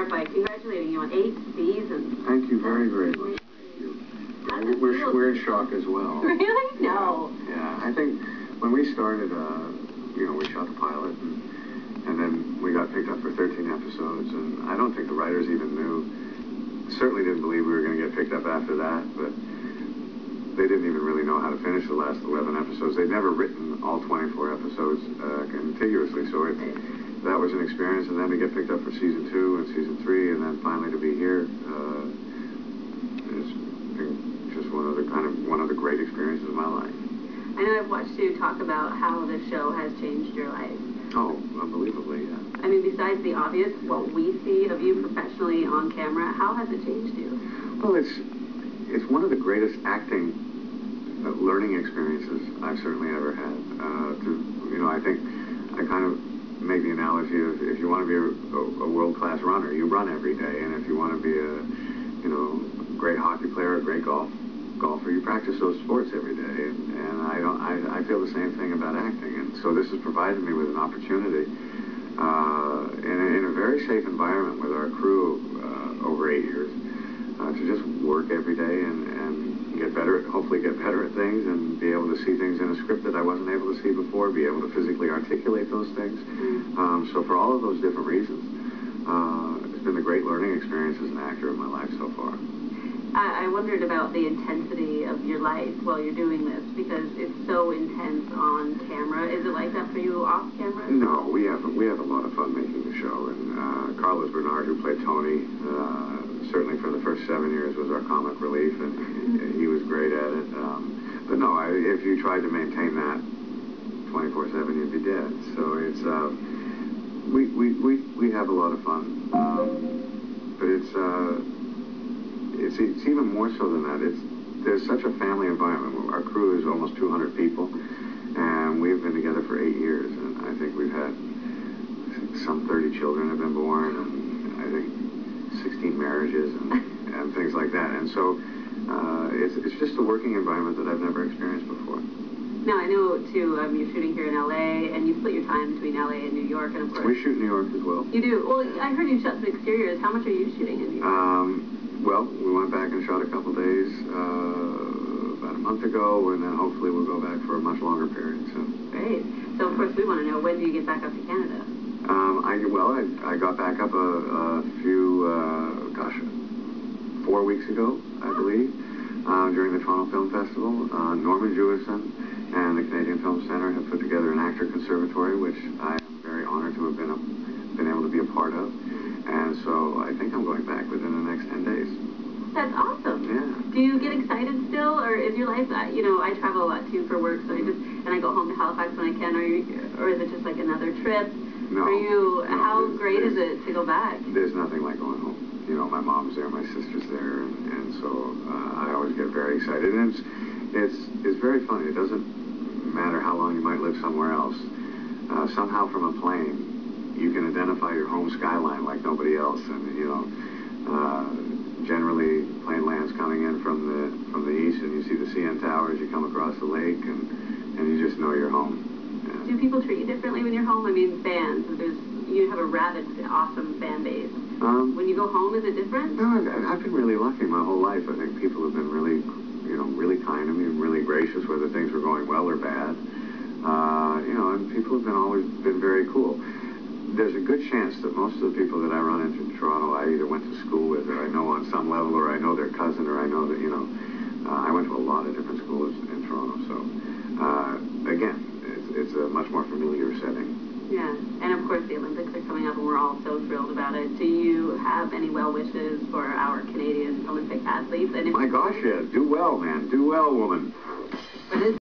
start by congratulating you on 8 seasons. Thank you very, very much. Thank you. We're in shock as well. Really? No. Yeah, I think when we started, we shot the pilot, and then we got picked up for 13 episodes, and I don't think the writers even knew, certainly didn't believe we were going to get picked up after that, but they didn't even really know how to finish the last 11 episodes. They'd never written all 24 episodes contiguously, so that was an experience, and then to get picked up for season 2 and season 3, and then finally to be here, it's been just one of the great experiences of my life. I know I've watched you talk about how this show has changed your life. Oh, unbelievably, yeah. I mean, besides the obvious, what we see of you professionally on camera, how has it changed you? Well, it's one of the greatest acting learning experiences I've certainly ever had. I think I kind of make the analogy of if you want to be a world-class runner, you run every day, and if you want to be a great hockey player, a great golfer, you practice those sports every day. And I feel the same thing about acting, and so this has provided me with an opportunity in a very safe environment with our crew over 8 years to just work every day and hopefully get better at things, and be able to see things in a script that I wasn't able to see before, be able to physically articulate those things. So for all of those different reasons, it's been a great learning experience as an actor of my life so far. I wondered about the intensity of your life while you're doing this, because it's so intense on camera. Is it like that for you off camera? No, we have a lot of fun making the show, and Carlos Bernard, who played Tony, certainly for the first 7 years was our comic relief, and he was great at it. But no, if you tried to maintain that 24/7, you'd be dead. So it's we have a lot of fun, but it's even more so than that. There's such a family environment. Our crew is almost 200 people, and we've been together for 8 years, and I think we've had some 30 children have been born, and I think 16 marriages and things like that. And so it's just a working environment that I've never experienced before. Now, I know, too, you're shooting here in L.A., and you split your time between L.A. and New York, and of course... We shoot in New York as well. You do? Well, I heard you shot some exteriors. How much are you shooting in New York? Well, we went back and shot a couple days about a month ago, and then hopefully we'll go back for a much longer period soon. Great. So, of course, we want to know, when do you get back up to Canada? I got back up a few, 4 weeks ago, I believe, during the Toronto Film Festival. Norman Jewison and the Canadian Film Centre have put together an actor conservatory, which I am very honored to have been able to be a part of. And so I think I'm going back within the next 10 days. That's awesome. Yeah. Do you get excited still, or is your life, I travel a lot too for work, so I go home to Halifax when I can, or is it just like another trip? No. For you, no, how great is it to go back? There's nothing like going home. My mom's there, my sister's there, and so I always get very excited. And it's very funny. It doesn't matter how long you might live somewhere else. Somehow from a plane, you can identify your home skyline like nobody else. And generally plane lands coming in from the east, and you see the CN Towers. You come across the lake, and you just know you're home. Yeah. Do people treat you differently when you're home? I mean, fans. You have a rabid, awesome fan base. When you go home, is it different? No, I've been really lucky my whole life. I think people have been really, really kind to me and really gracious, whether things were going well or bad. And people have always been very cool. There's a good chance that most of the people that I run into in Toronto, I either went to school with, or I know on some level, or I know their cousin, or I know that, I went to a lot of different schools in Toronto. So, again, it's a much more familiar setting. Yeah, and of course the Olympics are coming up, and we're all so thrilled about it. Do you have any well wishes for our Canadian Olympic athletes? And My gosh, yes. Do well, man. Do well, woman. For this